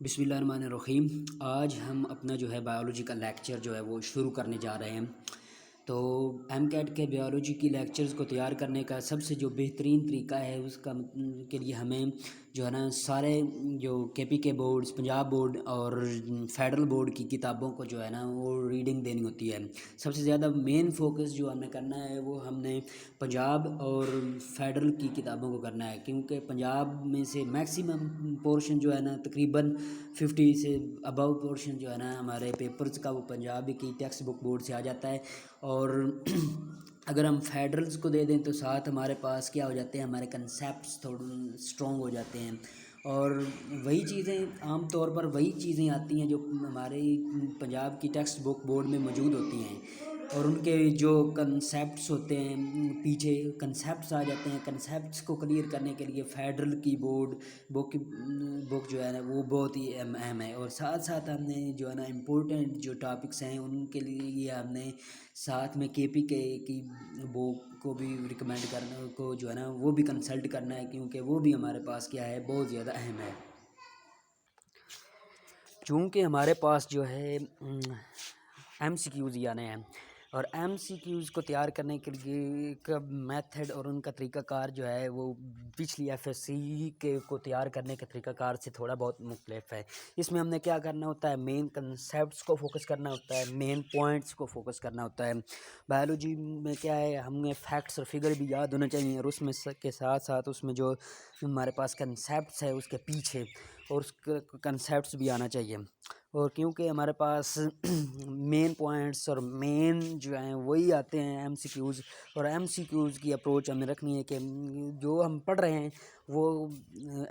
बिस्मिल्लाहिर्रहमानिर्रहीम। आज हम अपना जो है बायोलॉजी का लेक्चर जो है वो शुरू करने जा रहे हैं। तो एमकेट के बायोलॉजी की लेक्चर्स को तैयार करने का सबसे जो बेहतरीन तरीका है उसका के लिए हमें जो है ना सारे जो केपी के बोर्ड्स, पंजाब बोर्ड और फेडरल बोर्ड की किताबों को जो है ना वो रीडिंग देनी होती है। सबसे ज़्यादा मेन फोकस जो हमें करना है वो हमने पंजाब और फेडरल की किताबों को करना है, क्योंकि पंजाब में से मैक्सिमम पोर्शन जो है ना तकरीबन 50 से अबव पोर्शन जो है ना हमारे पेपर्स का वो पंजाब की टेक्स्ट बुक बोर्ड से आ जाता है। और अगर हम फेडरल्स को दे दें तो साथ हमारे पास क्या हो जाते हैं, हमारे कंसेप्ट्स थोड़े स्ट्रॉन्ग हो जाते हैं। और वही चीज़ें आम तौर पर वही चीज़ें आती हैं जो हमारे पंजाब की टेक्स्ट बुक बोर्ड में मौजूद होती हैं, और उनके जो कंसेप्ट्स होते हैं पीछे कंसेप्ट्स आ जाते हैं। कंसेप्ट्स को क्लियर करने के लिए फेडरल की बोर्ड बुक जो है ना वो बहुत ही अहम है। और साथ साथ हमने जो है ना इम्पोर्टेंट जो टॉपिक्स हैं उनके लिए हमने साथ में केपी के की बुक को भी रिकमेंड करना को जो है ना वो भी कंसल्ट करना है, क्योंकि वो भी हमारे पास क्या है बहुत ज़्यादा अहम है। चूँकि हमारे पास जो है MCQs आने हैं, और MCQs को तैयार करने के लिए का मेथड और उनका तरीक़ाकार जो है वो पिछली FSC के को तैयार करने के तरीक़ाकार से थोड़ा बहुत मुख्तलिफ है। इसमें हमने क्या करना होता है, मेन कंसेप्ट्स को फोकस करना होता है, मेन पॉइंट्स को फोकस करना होता है। बायोलॉजी में क्या है, हमें फैक्ट्स और फिगर भी याद होना चाहिए, और उसमें के साथ साथ उसमें जो हमारे पास कंसेप्ट्स है उसके पीछे और उस कंसेप्ट्स भी आना चाहिए। और क्योंकि हमारे पास मेन पॉइंट्स और मेन जो हैं वही आते हैं MCQs, और MCQs की अप्रोच हमें रखनी है कि जो हम पढ़ रहे हैं वो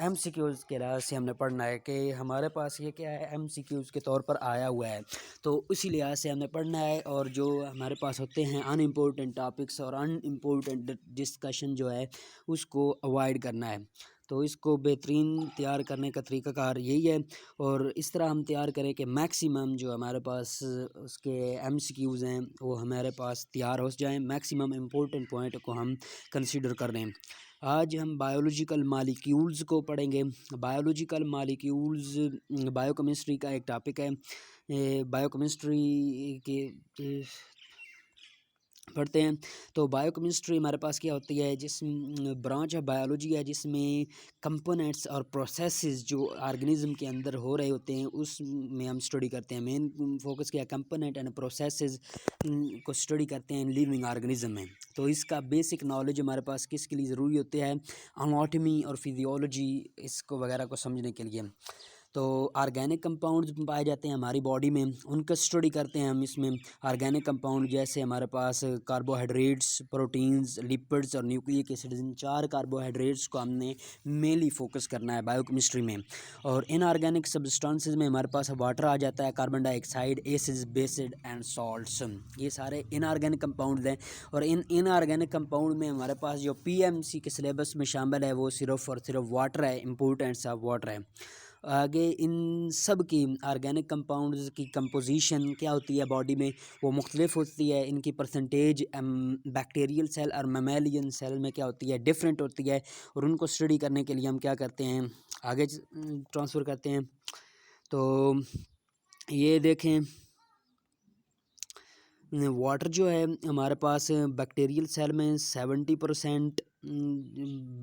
MCQs के लिहाज से हमने पढ़ना है कि हमारे पास ये क्या है MCQs के तौर पर आया हुआ है, तो उसी लिहाज से हमें पढ़ना है। और जो हमारे पास होते हैं अनइम्पोर्टेंट टॉपिक्स और अनइम्पोर्टेंट डिस्कशन जो है उसको अवॉइड करना है। तो इसको बेहतरीन तैयार करने का तरीक़ाकार यही है, और इस तरह हम तैयार करें कि मैक्सिमम जो हमारे पास उसके MCQs हैं वो हमारे पास तैयार हो जाएं, मैक्सिमम इम्पोर्टेंट पॉइंट को हम कंसीडर कर लें। आज हम बायोलॉजिकल मालिक्यूल्स को पढ़ेंगे। बायोलॉजिकल मालिक्यूल्स बायोकेमिस्ट्री का एक टॉपिक है। बायोकेमिस्ट्री के पढ़ते हैं। तो बायोकेमिस्ट्री हमारे पास क्या होती है, जिस ब्रांच ऑफ बायोलॉजी है जिसमें कंपोनेंट्स और प्रोसेसेस जो ऑर्गेनिज्म के अंदर हो रहे होते हैं उसमें हम स्टडी करते हैं। मेन फोकस क्या है, कंपोनेंट एंड प्रोसेसेस को स्टडी करते हैं लिविंग ऑर्गेनिज्म में। तो इसका बेसिक नॉलेज हमारे पास किसके लिए ज़रूरी होती है, एनाटॉमी और फिजियोलॉजी इसको वगैरह को समझने के लिए। तो ऑर्गेनिक कंपाउंड्स पाए जाते हैं हमारी बॉडी में, उनका स्टडी करते हैं हम इसमें। ऑर्गेनिक कंपाउंड जैसे हमारे पास कार्बोहाइड्रेट्स, प्रोटीन्स, लिपिड्स और न्यूक्लिक एसिड्स, इन 4 कार्बोहाइड्रेट्स को हमने मेनली फोकस करना है बायोकेमिस्ट्री में। और इनऑर्गेनिक सब्सटेंसेस में हमारे पास वाटर आ जाता है, carbon dioxide, acids, based and salts, ये सारे इनऑर्गेनिक कंपाउंड्स हैं। और इन इनऑर्गेनिक कंपाउंड में हमारे पास जो PMC के सिलेबस में शामिल है वो सिर्फ और सिर्फ वाटर है, इम्पोर्टेंट्स ऑफ वाटर है। आगे इन सब की ऑर्गेनिक कंपाउंड्स की कंपोजिशन क्या होती है बॉडी में वो मुख्तलिफ होती है। इनकी परसेंटेज बैक्टीरियल सेल और मेमेलियन सेल में क्या होती है, डिफरेंट होती है। और उनको स्टडी करने के लिए हम क्या करते हैं, आगे ट्रांसफ़र करते हैं। तो ये देखें, वाटर जो है हमारे पास बैक्टीरियल सेल में 70%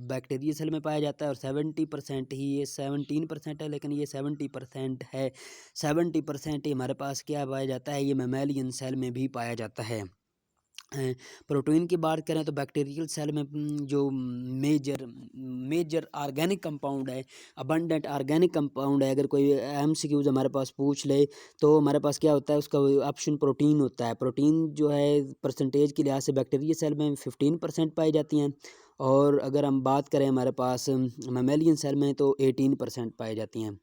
बैक्टीरियल सेल में पाया जाता है, और 70% ही, ये 17% है लेकिन ये 70% है। 70% ही हमारे पास क्या पाया जाता है, ये मेमेलियन सेल में भी पाया जाता है। प्रोटीन की बात करें तो बैक्टीरियल सेल में जो मेजर ऑर्गेनिक कंपाउंड है, अबंडेंट ऑर्गेनिक कंपाउंड है, अगर कोई MCQs हमारे पास पूछ ले तो हमारे पास क्या होता है, उसका ऑप्शन प्रोटीन होता है। प्रोटीन जो है परसेंटेज के लिहाज से बैक्टीरियल सेल में 15% पाई जाती हैं, और अगर हम बात करें हमारे पास मेमेलियन सेल में तो 18% पाई जाती हैं।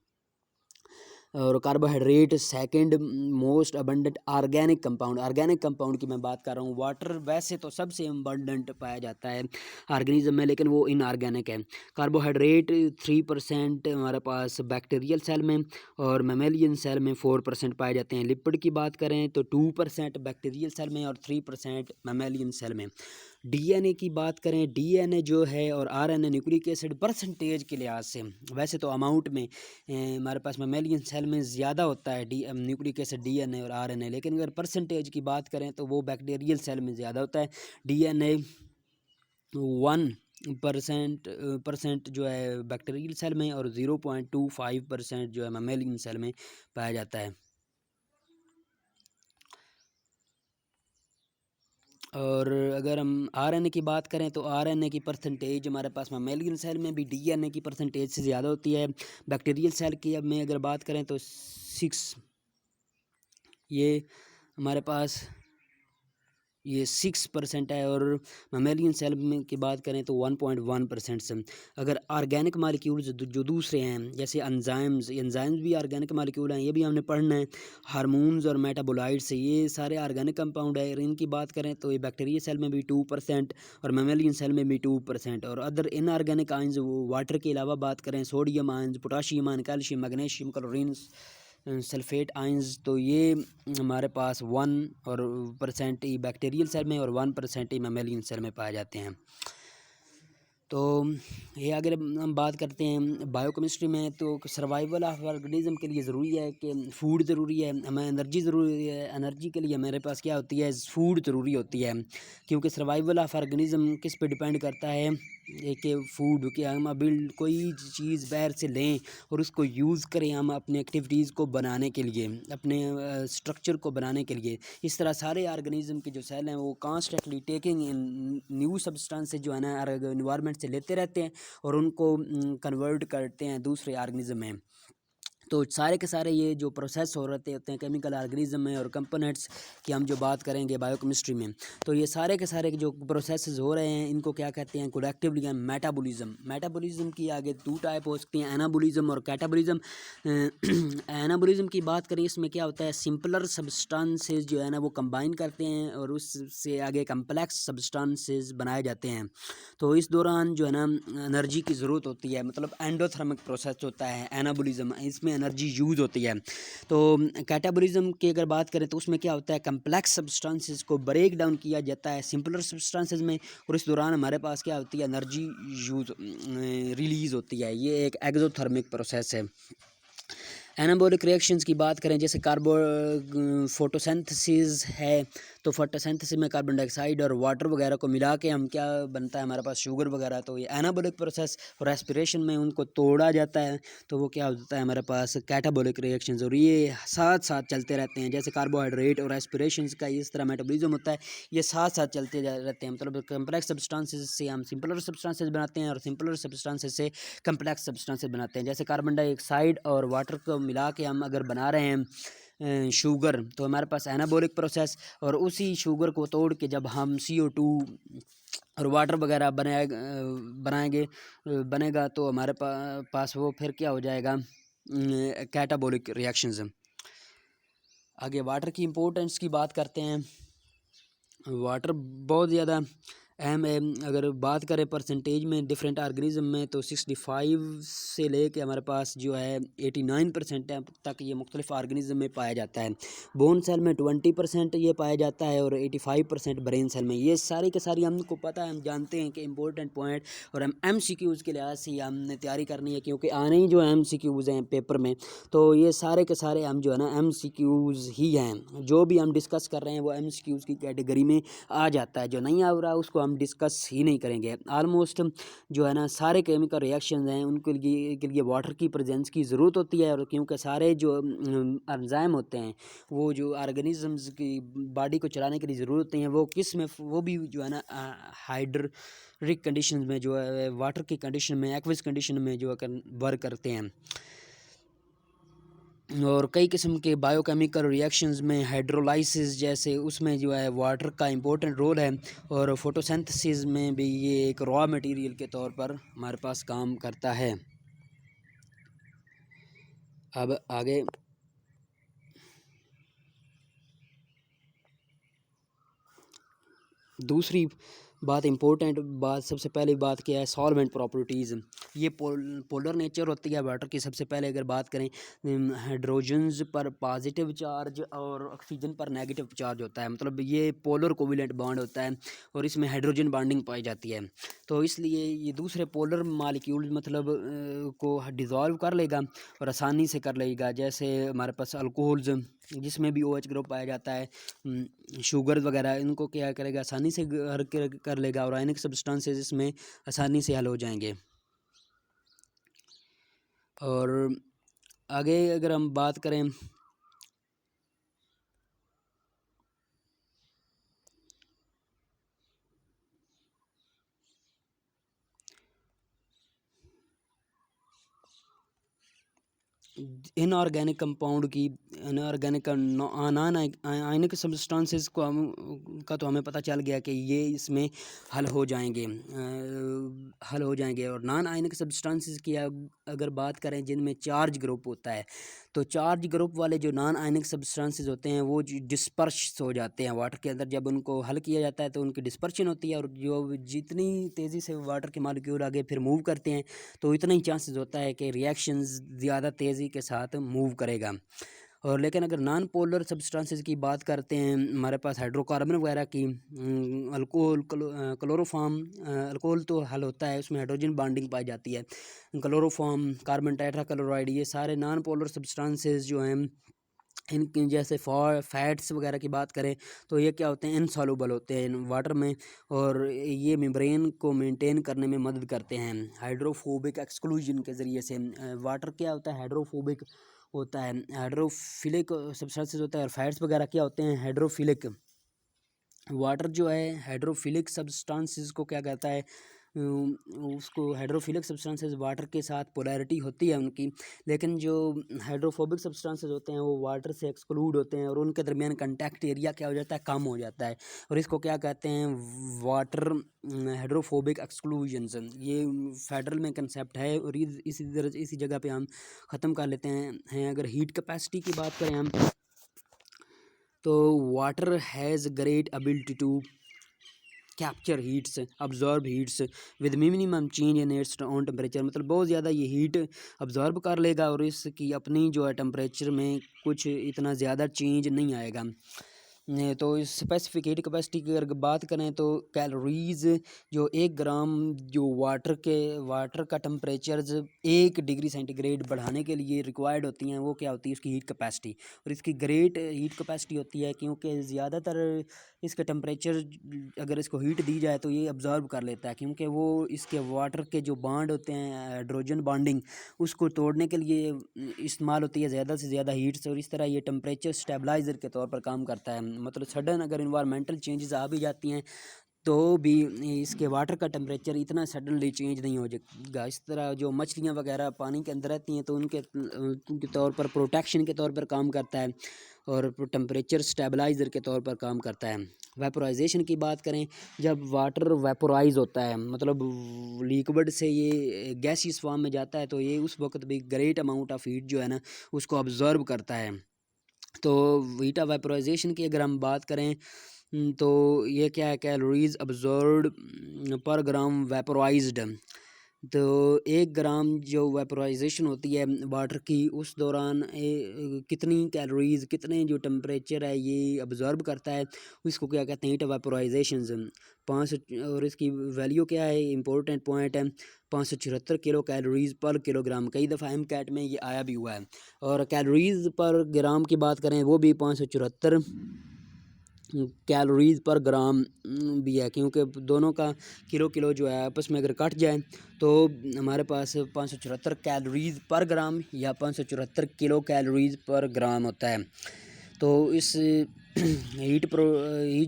और carbohydrate second most abundant organic compound की मैं बात कर रहा हूँ। वाटर वैसे तो सबसे अबंडेंट पाया जाता है ऑर्गेनिज्म में, लेकिन वो इनऑर्गेनिक है। कार्बोहाइड्रेट 3% हमारे पास बैक्टीरियल सेल में, और मेमेलियन सेल में 4% पाए जाते हैं। लिपिड की बात करें तो 2% बैक्टीरियल सेल में और 3% मेमेलियन सेल में। डीएनए की बात करें, डीएनए जो है और आरएनए न्यूक्लिक एसिड परसेंटेज के लिहाज से, वैसे तो अमाउंट में हमारे पास मैमेलियन सेल में ज़्यादा होता है न्यूक्लिक एसिड डीएनए और आरएनए, लेकिन अगर परसेंटेज की बात करें तो वो बैक्टीरियल सेल में ज़्यादा होता है। डीएनए 1% जो है बैक्टीरियल सेल में और 0.25% जो है मैमेलियन सेल में पाया जाता है। और अगर हम आरएनए की बात करें तो आरएनए की परसेंटेज हमारे पास मैमेलियन सेल में भी डीएनए की परसेंटेज से ज़्यादा होती है। बैक्टीरियल सेल की अब में अगर बात करें तो 6, ये हमारे पास ये 6% है। और मैमेलियन सेल में की बात करें तो 1.1% से। अगर ऑर्गेनिक मालिक्यूल्स जो दूसरे हैं जैसे एंजाइम्स भी ऑर्गेनिक मालिक्यूल हैं, ये भी हमने पढ़ना है। हार्मोन्स और मेटाबोलाइट्स, ये सारे ऑर्गेनिक कंपाउंड है। और इनकी बात करें तो ये बैक्टीरिया सेल में भी 2% और मैमेलियन सेल में भी 2%। और अदर इनऑर्गेनिक आयंस, वो वाटर के अलावा बात करें sodium ions, potassium ion, calcium, magnesium, chlorine, sulphate ions, तो ये हमारे पास 1% ही बैक्टीरियल सेल में और 1% ही मैमेलियन सेल में पाए जाते हैं। तो ये अगर हम बात करते हैं बायोकेमिस्ट्री में, तो सर्वाइवल ऑफ ऑर्गेनिज्म के लिए ज़रूरी है कि फूड ज़रूरी है, हमें एनर्जी ज़रूरी है। एनर्जी के लिए हमारे पास क्या होती है, फूड ज़रूरी होती है, क्योंकि सर्वाइवल ऑफ ऑर्गेनिज्म किस पे डिपेंड करता है, एक फूड कि हम अभी कोई चीज़ बाहर से लें और उसको यूज़ करें हम अपने एक्टिविटीज़ को बनाने के लिए, अपने स्ट्रक्चर को बनाने के लिए। इस तरह सारे ऑर्गेनिज्म के जो सेल हैं वो constantly taking in new substances जो है ना इन्वायरमेंट से लेते रहते हैं और उनको कन्वर्ट करते हैं दूसरे ऑर्गेनिज्म में। तो सारे के सारे ये जो प्रोसेस हो रहे होते हैं केमिकल ऑर्गेनिज्म में और कंपोनेंट्स की हम जो बात करेंगे बायोकेमिस्ट्री में, तो ये सारे के सारे जो प्रोसेस हो रहे हैं इनको क्या कहते हैं, कोलेक्टिवली मेटाबॉलिज्म। मेटाबॉलिज्म की आगे 2 टाइप हो सकती हैं, एनाबॉलिज्म और कैटाबॉलिज्म। एनाबॉलिज्म की बात करें, इसमें क्या होता है, सिंपलर सब्सटेंसेस जो है ना वो कंबाइन करते हैं और उससे आगे कम्प्लेक्स सब्सटेंसेस बनाए जाते हैं। तो इस दौरान जो है ना एनर्जी की ज़रूरत होती है, मतलब एंडोथर्मिक प्रोसेस होता है एनाबॉलिज्म, इसमें एनर्जी यूज़ होती है। तो कैटाबॉलिज्म की अगर बात करें तो उसमें क्या होता है, कम्प्लेक्स सब्सटेंसेस को ब्रेक डाउन किया जाता है सिंपलर सब्सटेंसेस में, और इस दौरान हमारे पास क्या होती है, एनर्जी यूज़ रिलीज़ होती है। ये एक एक्सोथर्मिक प्रोसेस है। एनाबॉलिक रिएक्शंस की बात करें, जैसे फोटोसिंथेसिस है, तो फोटोसिंथेसिस में कार्बन डाइऑक्साइड और वाटर वगैरह को मिला के हम क्या बनता है हमारे पास, शुगर वगैरह। तो ये एनाबॉलिक प्रोसेस, और रेस्पिरेशन में उनको तोड़ा जाता है तो वो क्या होता है हमारे पास, कैटाबॉलिक रिएक्शंस। और ये साथ साथ चलते रहते हैं, जैसे कार्बोहाइड्रेट और रेस्पिरेशंस का इस तरह मेटाबॉलिज्म होता है, ये साथ साथ चलते रहते हैं। मतलब कम्प्लेक्स सब्सटेंसेस से हम सिंपलर सब्सटेंसेस बनाते हैं और सिंपलर सब्सटेंसेस से कम्प्लेक्स सब्सटेंसेस बनाते हैं। जैसे कार्बन डाइऑक्साइड और वाटर को मिला के हम अगर बना रहे हैं शुगर, तो हमारे पास एनाबॉलिक प्रोसेस, और उसी शुगर को तोड़ के जब हम CO2 और वाटर वगैरह बनाएंगे बनेगा, तो हमारे पास वो फिर क्या हो जाएगा, कैटाबॉलिक रिएक्शंस। आगे वाटर की इम्पोर्टेंस की बात करते हैं। वाटर बहुत ज़्यादा अहम है। अगर बात करें परसेंटेज में डिफरेंट ऑर्गेनिज्म में, तो 65 से लेके हमारे पास जो है 89% तक ये मुख्तलिफ ऑर्गेनिज्म में पाया जाता है। बोन सेल में 20% ये पाया जाता है और 85% ब्रेन सेल में। ये सारी के सारी हमको पता है, हम जानते हैं कि इम्पोर्टेंट पॉइंट, और हम MCQs के लिहाज से हमने तैयारी करनी है, क्योंकि आने ही जो MCQs हैं पेपर में, तो ये सारे के सारे हम जो है ना MCQs ही हैं। जो भी हम डिस्कस कर रहे हैं वो MCQs की कैटेगरी में आ जाता है। जो नहीं आ रहा उसको हम डिस्कस ही नहीं करेंगे। ऑलमोस्ट जो है ना सारे केमिकल रिएक्शंस हैं उनके लिए वाटर की प्रेजेंस की ज़रूरत होती है। और क्योंकि सारे जो एंजाइम होते हैं, वो जो ऑर्गेनिजम्स की बॉडी को चलाने के लिए ज़रूरत होती हैं, वो किस में, वो भी जो है ना हाइड्रिक कंडीशन में, जो है वाटर की कंडीशन में, एक्वस कंडीशन में जो है वर्क करते हैं। और कई किस्म के बायोकेमिकल रिएक्शंस में हाइड्रोलाइसिस जैसे, उसमें जो है वाटर का इम्पोर्टेंट रोल है। और फोटोसिंथेसिस में भी ये एक रॉ मटेरियल के तौर पर हमारे पास काम करता है। अब आगे दूसरी बात इम्पोर्टेंट बात सबसे पहली बात क्या है, सॉल्वेंट प्रॉपर्टीज़। ये पोलर नेचर होती है वाटर की। सबसे पहले अगर बात करें हाइड्रोजन्स पर पॉजिटिव चार्ज और ऑक्सीजन पर नेगेटिव चार्ज होता है, मतलब ये पोलर कोविलेंट बॉन्ड होता है और इसमें हाइड्रोजन बॉन्डिंग पाई जाती है। तो इसलिए ये दूसरे पोलर मालिक्यूल मतलब को डिज़ोल्व कर लेगा और आसानी से कर लेगा। जैसे हमारे पास अल्कोहल्स जिसमें भी OH ग्रुप पाया जाता है, शुगर वगैरह, इनको क्या करेगा, आसानी से कर लेगा और आयनिक सब्सटेंसेस इसमें आसानी से हल हो जाएंगे। और आगे अगर हम बात करें इनऑर्गेनिक कंपाउंड की, इनऑर्गेनिक नॉन आयनिक सब्सटेंसेस को तो हमें पता चल गया कि ये इसमें हल हो जाएंगे, हल हो जाएंगे। और नॉन आयनिक सब्सटेंसेस की अगर बात करें जिनमें चार्ज ग्रुप होता है, तो चार्ज ग्रुप वाले जो नॉन आयनिक सब्सटेंसेस होते हैं वो डिस्पर्स हो जाते हैं वाटर के अंदर। जब उनको हल किया जाता है तो उनकी डिस्पर्शन होती है और जो जितनी तेज़ी से वाटर के मॉलिक्यूल आगे फिर मूव करते हैं तो इतना ही चांसेस होता है कि रिएक्शंस ज़्यादा तेज़ी के साथ मूव करेगा। और लेकिन अगर नॉन पोलर सब्सटेंसेस की बात करते हैं, हमारे पास हाइड्रोकार्बन वगैरह की, अल्कोहल, क्लोरोफॉर्म, अल्कोहल तो हल होता है, उसमें हाइड्रोजन बॉन्डिंग पाई जाती है, क्लोरोफॉर्म, कार्बन टेट्राक्लोराइड, ये सारे नॉन पोलर सब्सटेंसेस जो हैं इनकी जैसे फैट्स वगैरह की बात करें तो ये क्या होते हैं, इनसॉल्युबल होते हैं वाटर में और ये मेम्ब्रेन को मेंटेन करने में मदद करते हैं हाइड्रोफोबिक एक्सक्लूजन के ज़रिए से। वाटर क्या होता है, हाइड्रोफोबिक होता है, हाइड्रोफिलिक सब्सटेंसेस होता है, और फैट्स वगैरह क्या होते हैं, हाइड्रोफिलिक। वाटर जो है हाइड्रोफिलिक सब्सटेंसेस को क्या कहता है, उसको हाइड्रोफिलिक सब्सटेंसेस वाटर के साथ पोलैरिटी होती है उनकी, लेकिन जो हाइड्रोफोबिक सब्सटेंसेस होते हैं वो वाटर से एक्सक्लूड होते हैं और उनके दरमियान कंटैक्ट एरिया क्या हो जाता है, कम हो जाता है, और इसको क्या कहते हैं, वाटर हाइड्रोफोबिक एक्सक्लूजन्स। ये फेडरल में कंसेप्ट है और इसी जगह पे हम ख़त्म कर लेते हैं। अगर हीट कैपेसिटी की बात करें हम, तो water has great ability to capture heats, absorb heats with minimum change in its on temperature, मतलब बहुत ज़्यादा ये हीट अब्जॉर्ब कर लेगा और इसकी अपनी जो है टेम्परेचर में कुछ इतना ज़्यादा चेंज नहीं आएगा। तो इस स्पेसिफिक हीट कैपेसिटी की अगर बात करें तो कैलोरीज, जो 1 ग्राम जो वाटर का टेम्परेचर 1 डिग्री सेंटीग्रेड बढ़ाने के लिए रिक्वायर्ड होती हैं, वो क्या होती है, उसकी हीट कैपेसिटी। और इसकी ग्रेट हीट कैपेसिटी होती है क्योंकि ज़्यादातर इसका टेम्परेचर अगर इसको हीट दी जाए तो ये अब्जॉर्ब कर लेता है, क्योंकि वो इसके वाटर के जो बॉन्ड होते हैं हाइड्रोजन बॉन्डिंग, उसको तोड़ने के लिए इस्तेमाल होती है ज़्यादा से ज़्यादा हीट्स, और इस तरह ये टेम्परेचर स्टेबलाइज़र के तौर पर काम करता है। मतलब सडन अगर इन्वायरमेंटल चेंजेस आ भी जाती हैं तो भी इसके वाटर का टेम्परेचर इतना सडनली चेंज नहीं हो जाएगा। इस तरह जो मछलियाँ वगैरह पानी के अंदर रहती हैं तो उनके तौर पर प्रोटेक्शन के तौर पर काम करता है और टेम्परेचर स्टेबलाइज़र के तौर पर काम करता है। वेपोराइजेशन की बात करें, जब वाटर वेपोराइज होता है मतलब लिक्विड से ये गैसियस फॉर्म में जाता है, तो ये उस वक्त भी ग्रेट अमाउंट ऑफ हीट जो है ना उसको ऑब्जर्व करता है। तो हीट वेपोराइजेशन की अगर हम बात करें, तो ये क्या है, कैलोरीज अब्जॉर्ब्ड पर ग्राम वेपोराइज्ड। तो 1 ग्राम जो वेपोराइजेशन होती है वाटर की, उस दौरान कितनी कैलोरीज, कितने जो टेम्परेचर है ये अब्जॉर्ब करता है, इसको क्या कहते हैं, हीट वेपोराइजेशन। 500, और इसकी वैल्यू क्या है, इंपॉर्टेंट पॉइंट है, 574 किलो कैलोरीज पर किलोग्राम। कई दफ़ा एम कैट में ये आया भी हुआ है। और कैलोरीज पर ग्राम की बात करें, वो भी 574 कैलोरीज पर ग्राम भी है, क्योंकि दोनों का किलो किलो जो है आपस में अगर कट जाए तो हमारे पास 574 कैलोरीज पर ग्राम या 574 किलो कैलोरीज पर ग्राम होता है। तो इस हीट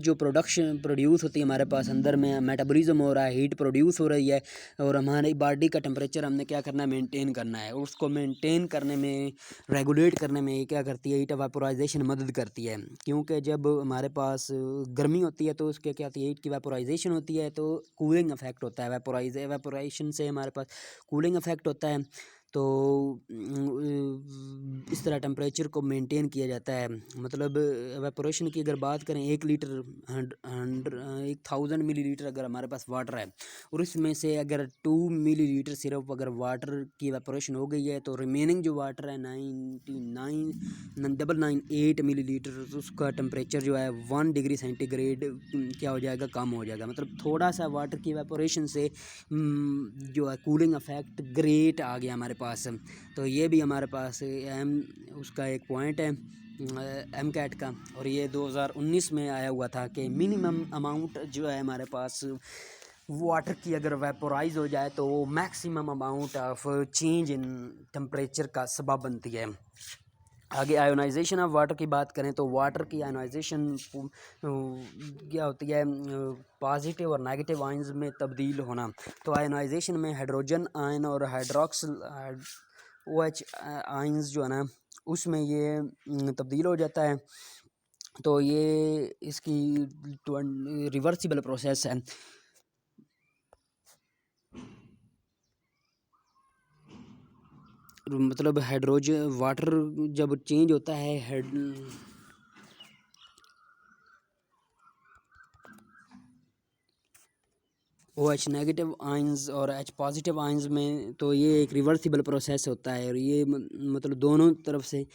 जो प्रोड्यूस होती है हमारे पास अंदर में, मेटाबॉलिज्म हो रहा है, हीट प्रोड्यूस हो रही है, और हमारी बॉडी का टेम्परेचर हमने क्या करना है, मेंटेन करना है। उसको मेंटेन करने में, रेगुलेट करने में ये क्या करती है, हीट वेपोराइजेशन मदद करती है। क्योंकि जब हमारे पास गर्मी होती है तो उसके क्या होती है, हीट की वेपोराइजेशन होती है, तो कूलिंग इफेक्ट होता है, वेपोराइजेशन से हमारे पास कूलिंग इफेक्ट होता है। तो इस तरह टेम्परेचर को मेंटेन किया जाता है। मतलब एवेपोरेशन की अगर बात करें, 1000 मिलीलीटर अगर हमारे पास वाटर है और उसमें से अगर 2 मिलीलीटर सिर्फ अगर वाटर की एवेपोरेशन हो गई है, तो रिमेनिंग जो वाटर है 998 मिलीलीटर, उसका टेम्परेचर जो है 1 डिग्री सेंटीग्रेड क्या हो जाएगा, कम हो जाएगा। मतलब थोड़ा सा वाटर की एवेपोरेशन से जो है कूलिंग इफेक्ट ग्रेट आ गया हमारे पास। तो ये भी हमारे पास उसका एक पॉइंट है एम कैट का, और ये 2019 में आया हुआ था कि मिनिमम अमाउंट जो है हमारे पास वाटर की अगर वेपोराइज हो जाए तो वो maximum amount of change in temperature का सबब बनती है। आगे आयोनाइजेशन ऑफ वाटर की बात करें तो वाटर की आयोनाइजेशन क्या होती है, पॉजिटिव और नेगेटिव आयंस में तब्दील होना। तो आयोनाइजेशन में हाइड्रोजन आयन और हाइड्रोक्सिल OH आयंस जो है ना, उसमें ये तब्दील हो जाता है। तो ये इसकी रिवर्सिबल प्रोसेस है। मतलब हाइड्रोजन वाटर जब चेंज होता है OH नेगेटिव आयंस और H पॉजिटिव आयंस में, तो ये एक रिवर्सिबल प्रोसेस होता है और ये मतलब दोनों तरफ से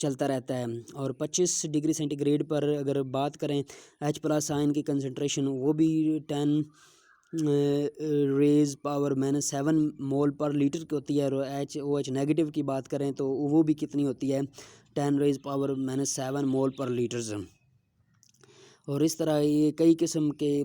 चलता रहता है। और 25 डिग्री सेंटीग्रेड पर अगर बात करें H प्लस आयन की कंसनट्रेशन, वो भी 10 रेज पावर -7 मोल पर लीटर की होती है। और OH नेगेटिव की बात करें तो वो भी कितनी होती है, 10 रेज पावर -7 मोल पर लीटर। और इस तरह ये कई किस्म के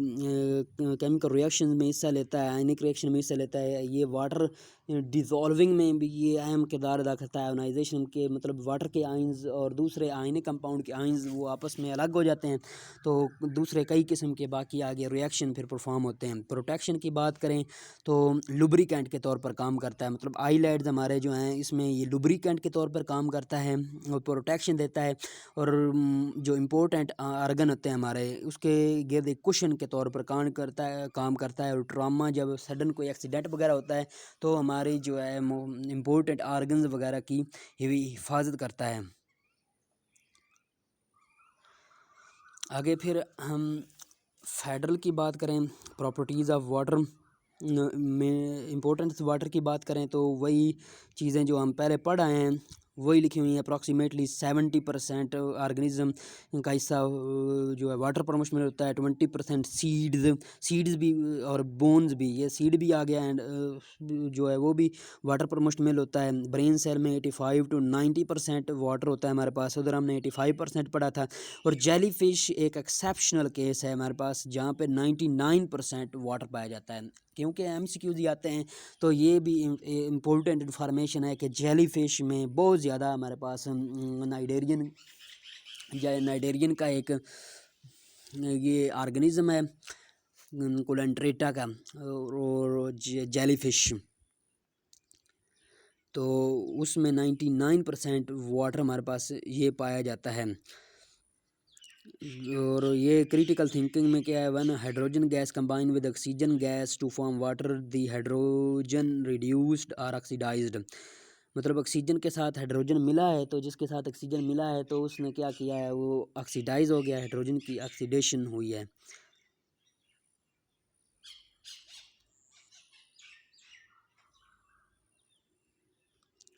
केमिकल रिएक्शन में हिस्सा लेता है, आयनिक रिएक्शन में हिस्सा लेता है। ये वाटर डिज़ोल्विंग में भी ये अहम किरदार अदा करता है। आयोनाइजेशन के मतलब वाटर के आयंस और दूसरे आयनिक कंपाउंड के आयंस वो आपस में अलग हो जाते हैं, तो दूसरे कई किस्म के बाकी आगे रिएक्शन फिर परफॉर्म होते हैं। प्रोटेक्शन की बात करें तो लुब्रिकेंट के तौर पर काम करता है। मतलब आईलैंड्स हमारे जो हैं इसमें ये लुब्रिकेंट के तौर पर काम करता है और प्रोटेक्शन देता है। और जो इम्पोर्टेंट आर्गन होते हैं हमारे, उसके गिर्द एक कुशन के तौर पर काम करता है। और ट्रामा जब सडन कोई एक्सीडेंट वगैरह होता है तो हमारी जो है इम्पोर्टेंट आर्गन्स वगैरह की हिफाजत करता है। आगे फिर हम फेडरल की बात करें, प्रॉपर्टीज़ ऑफ वाटर में इम्पोर्टेंस वाटर की बात करें तो वही चीज़ें जो हम पहले पढ़ आए हैं वही लिखी हुई हैं। अप्रॉक्सीमेटली 70% ऑर्गेनिज्म का हिस्सा जो है वाटर पर मुश्तमिल होता है। 20% सीड्स भी और बोन्स भी, ये सीड भी आ गया एंड जो है वो भी वाटर पर मुश्तमिल होता है। ब्रेन सेल में 85 to 90% वाटर होता है हमारे पास, उधर हमने 85% पढ़ा था। और जेली फिश एक एक्सेप्शनल केस है हमारे पास जहाँ पे 99% वाटर पाया जाता है। क्योंकि MCQs ही आते हैं तो ये भी इम्पोर्टेंट इन्फॉर्मेशन है कि जेली फिश में बहुत ज़्यादा हमारे पास नाइडेरियन का एक ये ऑर्गेनिज्म है कोलेंट्रेटा का, और जेली फिश, तो उसमें 99% वाटर हमारे पास ये पाया जाता है। और ये क्रिटिकल थिंकिंग में क्या है, one hydrogen gas combine with oxygen gas to form water, the hydrogen reduced और ऑक्सीडाइज्ड। मतलब ऑक्सीजन के साथ हाइड्रोजन मिला है, तो जिसके साथ ऑक्सीजन मिला है तो उसने क्या किया है, वो ऑक्सीडाइज हो गया, हाइड्रोजन की ऑक्सीडेशन हुई है।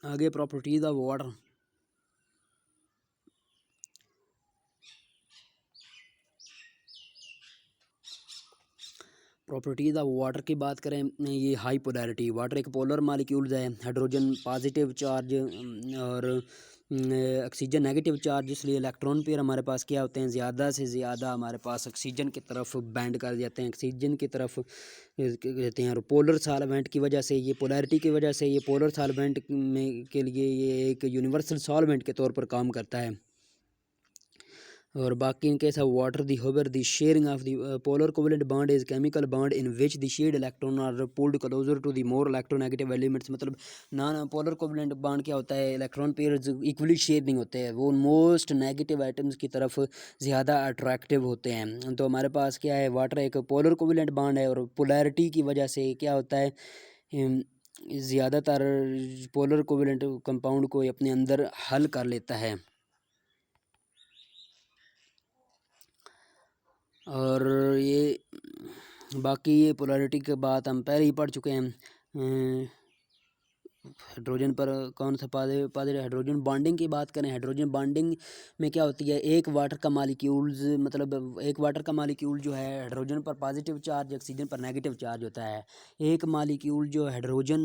आगे properties of water, properties of water की बात करें, ये हाई पोलैरिटी वाटर एक पोलर मालिक्यूल्स है। हाइड्रोजन पॉजिटिव चार्ज और ऑक्सीजन नेगेटिव चार्ज, इसलिए इलेक्ट्रॉन पेयर हमारे पास क्या होते हैं, ज़्यादा से ज़्यादा हमारे पास ऑक्सीजन की तरफ बैंड कर जाते हैं, ऑक्सीजन की तरफ रहते हैं। और पोलर सॉल्वेंट की वजह से, ये पोलैरिटी की वजह से, ये पोलर सॉल्वेंट में के लिए ये एक यूनिवर्सल सॉल्वेंट के तौर पर काम करता है। और बाकी in case of water, the however the sharing of the polar covalent bond is chemical bond in which the shared electron are pulled closer to the more electronegative elements। मतलब non polar covalent bond क्या होता है, electron pairs equally share नहीं होते हैं, वो most negative items की तरफ ज़्यादा अट्रैक्टिव होते हैं। तो हमारे पास क्या है, वाटर एक पोलर कोवलेंट बॉन्ड है और पोलैरिटी की वजह से क्या होता है, ज़्यादातर पोलर कोवेलेंट कंपाउंड को अपने अंदर हल कर लेता है। और ये बाकी ये पोलैरिटी के बात हम पहले ही पढ़ चुके हैं। हाइड्रोजन पर कौन सा पादे हाइड्रोजन बॉन्डिंग की बात करें, हाइड्रोजन बॉन्डिंग में क्या होती है, एक वाटर का मालिक्यूल्स मतलब एक वाटर का मालिक्यूल जो है हाइड्रोजन पर पॉजिटिव चार्ज, ऑक्सीजन पर नेगेटिव चार्ज होता है। एक मालिक्यूल जो हाइड्रोजन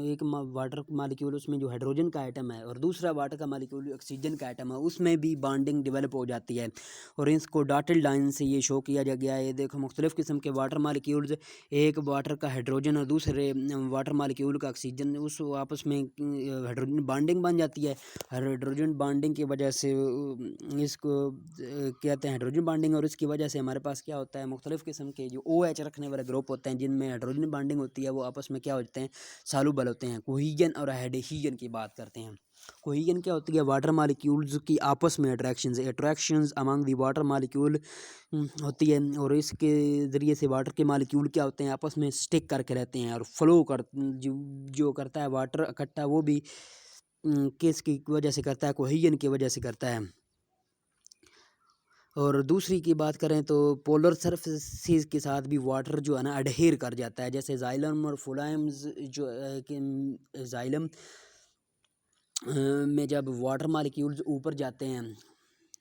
एक वाटर मालिक्यूल उसमें जो हाइड्रोजन का आइटम है और दूसरा वाटर का मालिक्यूल ऑक्सीजन का आइटम है, उसमें भी बॉन्डिंग डेवलप हो जाती है। और इसको डॉटेड लाइन से ये शो किया जा गया है। देखो मुख्तलिफ़ किस्म के वाटर मालिक्यूल्स, एक वाटर का हाइड्रोजन और दूसरे वाटर मालिक्यूल का ऑक्सीजन, उस आपस में हाइड्रोजन बॉन्डिंग बन जाती है। हाइड्रोजन बॉन्डिंग की वजह से इसको कहते हैं हाइड्रोजन बॉन्डिंग। और इसकी वजह से हमारे पास क्या होता है, मुख्तलिफ़ किस्म के जो OH रखने वाले ग्रुप होते हैं जिनमें हाइड्रोजन बॉन्डिंग होती है, वो आपस में क्या होते हैं, सॉल्युबल होते हैं। कोहेजन और एडहेजन की बात करते हैं। कोहेजन क्या होती है, वाटर मालिक्यूल्स की आपस में attractions among the water molecule होती है। और इसके ज़रिए से वाटर के मालिक्यूल क्या होते हैं, आपस में स्टिक करके रहते हैं और फ्लो कर जो करता है वाटर इकट्ठा, वो भी किसकी वजह से करता है, कोहेजन की वजह से करता है। और दूसरी की बात करें तो पोलर सरफेसेस के साथ भी वाटर जो है ना अडहेर कर जाता है। जैसे जाइलम और फुलाइम्स जो जाइलम में जब वाटर मालिक्यूल्स ऊपर जाते हैं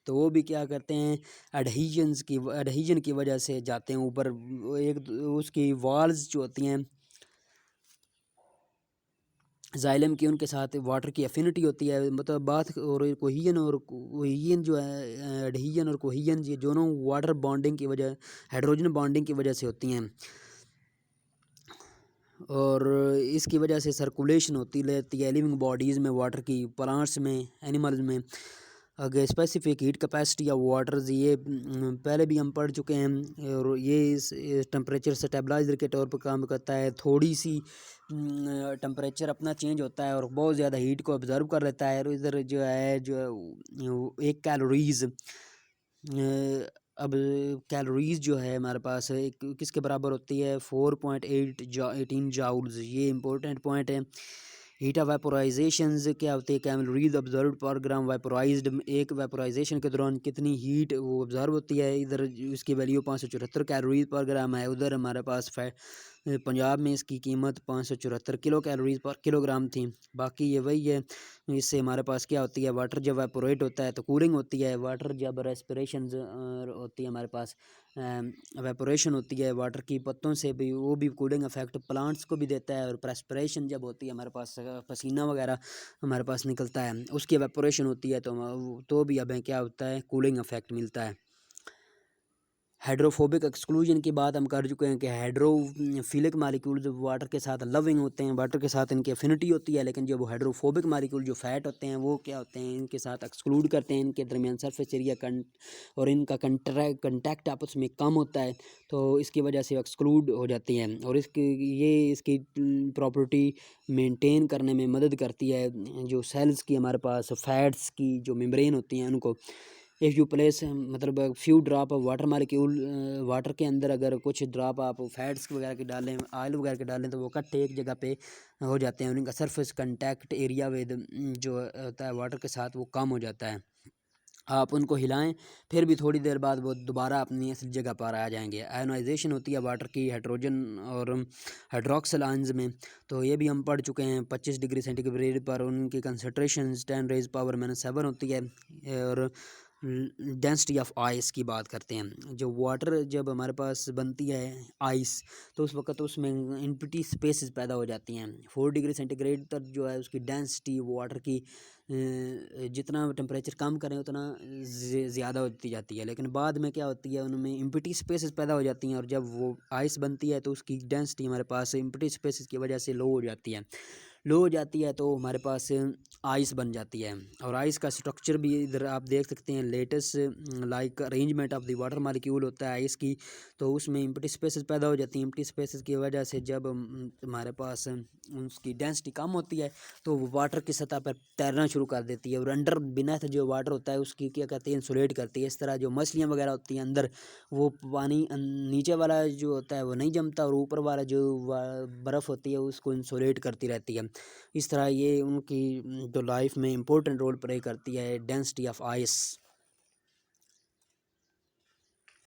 तो वो भी क्या करते हैं, एडहेजन की वजह से जाते हैं ऊपर। एक उसकी वॉल्स जो होती हैं जाइलम की, उनके साथ वाटर की एफिनिटी होती है। मतलब बात और कोहेजन जो है, एडहेजन और कोहेजन ये दोनों वाटर बॉन्डिंग की वजह, हाइड्रोजन बॉन्डिंग की वजह से होती हैं। और इसकी वजह से सर्कुलेशन होती रहती है लिविंग बॉडीज़ में, वाटर की, प्लांट्स में, एनिमल्स में। अगर specific heat capacity of waters, ये पहले भी हम पढ़ चुके हैं। और ये इस टेम्परेचर स्टेबलाइजर के तौर पर काम करता है। थोड़ी सी टेम्परेचर अपना चेंज होता है और बहुत ज़्यादा हीट को ऑब्जर्व कर लेता है। और इधर जो एक कैलोरीज़ अब कैलोरीज़ जो है हमारे पास एक किसके बराबर होती है, 4.18 जाउल्स। ये इंपॉर्टेंट पॉइंट है। हीट ऑफ वेपोराइजेशंस क्या होती है, कैलोरीज ऑब्जर्व्ड पर ग्राम वेपोराइज्ड, एक वेपोराइजेशन के दौरान कितनी हीट वो ऑब्जर्व होती है। इधर इसकी वैल्यू 574 कैलोरीज पर ग्राम है। उधर हमारे पास पंजाब में इसकी कीमत 574 किलो कैलोरीज पर किलोग्राम थी। बाकी ये वही है। इससे हमारे पास क्या होती है, वाटर जब वेपोरेट होता है तो कूलिंग होती है। वाटर जब रेस्पिरेशन होती है हमारे पास वेपोरेशन होती है वाटर की, पत्तों से भी, वो भी कूलिंग इफेक्ट प्लांट्स को भी देता है। और प्रेस्पिरेशन जब होती है हमारे पास, पसीना वगैरह हमारे पास निकलता है, उसकी वेपोरेशन होती है तो भी हमें क्या होता है, कूलिंग इफेक्ट मिलता है। हाइड्रोफोबिक एक्सक्लूजन की बात हम कर चुके हैं कि हाइड्रोफिलिक मालिक्यूल्स वाटर के साथ लविंग होते हैं, वाटर के साथ इनकी एफिनिटी होती है। लेकिन जो हाइड्रोफोबिक मालिक्यूल जो फैट होते हैं वो क्या होते हैं, इनके साथ एक्सक्लूड करते हैं। इनके दरमियान सरफेस एरिया और इनका कंटैक्ट आपस में कम होता है, तो इसकी वजह से एक्सक्लूड हो जाती हैं। और इसकी प्रॉपर्टी मेंटेन करने में मदद करती है। जो सेल्स की हमारे पास फैट्स की जो मेम्ब्रेन होती हैं उनको, इफ़ यू प्लेस मतलब few drop of water molecule, water के अंदर अगर कुछ ड्रॉप आप फैट्स वगैरह के डालें, ऑयल वगैरह के डालें, तो वो इकट्ठे एक जगह पे हो जाते हैं और इनका सरफेस कंटैक्ट एरिया विद जो होता है वाटर के साथ वो कम हो जाता है। आप उनको हिलाएं, फिर भी थोड़ी देर बाद वो दोबारा अपनी असली जगह पर आ जाएंगे। आयोनाइजेशन होती है वाटर की हाइड्रोजन और हाइड्रोक्सिल आयंस में, तो ये भी हम पढ़ चुके हैं। 25 डिग्री सेंटीग्रेड पर उनकी कंसनट्रेशन 10⁻⁻⁷ होती है। और डेंसिटी ऑफ आइस की बात करते हैं, जो वाटर जब हमारे पास बनती है आइस, तो उस वक्त उसमें इनपिटी स्पेसेस पैदा हो जाती हैं। 4 डिग्री सेंटीग्रेड तक जो है उसकी डेंसिटी वाटर की जितना टेम्परेचर कम करें उतना ज़्यादा होती जाती है। लेकिन बाद में क्या होती है, उनमें इम्पिटी स्पेसेस पैदा हो जाती हैं और जब वो आइस बनती है तो उसकी डेंसिटी हमारे पास इम्पिटी स्पेसेस की वजह से लो हो जाती है। लो हो जाती है तो हमारे पास आइस बन जाती है। और आइस का स्ट्रक्चर भी इधर आप देख सकते हैं, latest like arrangement of the water molecule होता है आइस की। तो उसमें एम्प्टी स्पेसेस पैदा हो जाती हैं। एम्प्टी स्पेसेस की वजह से जब हमारे पास उसकी डेंसिटी कम होती है तो वो वाटर की सतह पर तैरना शुरू कर देती है, और अंडर बिनेथ जो वाटर होता है उसकी क्या कहते हैं, इंसुलेट करती है। इस तरह जो मछलियाँ वगैरह होती हैं अंदर, वो पानी नीचे वाला जो होता है वो नहीं जमता, और ऊपर वाला जो बर्फ़ होती है उसको इंसुलेट करती रहती है। इस तरह ये उनकी जो लाइफ में इम्पोर्टेंट रोल प्ले करती है, डेंसिटी ऑफ आइस।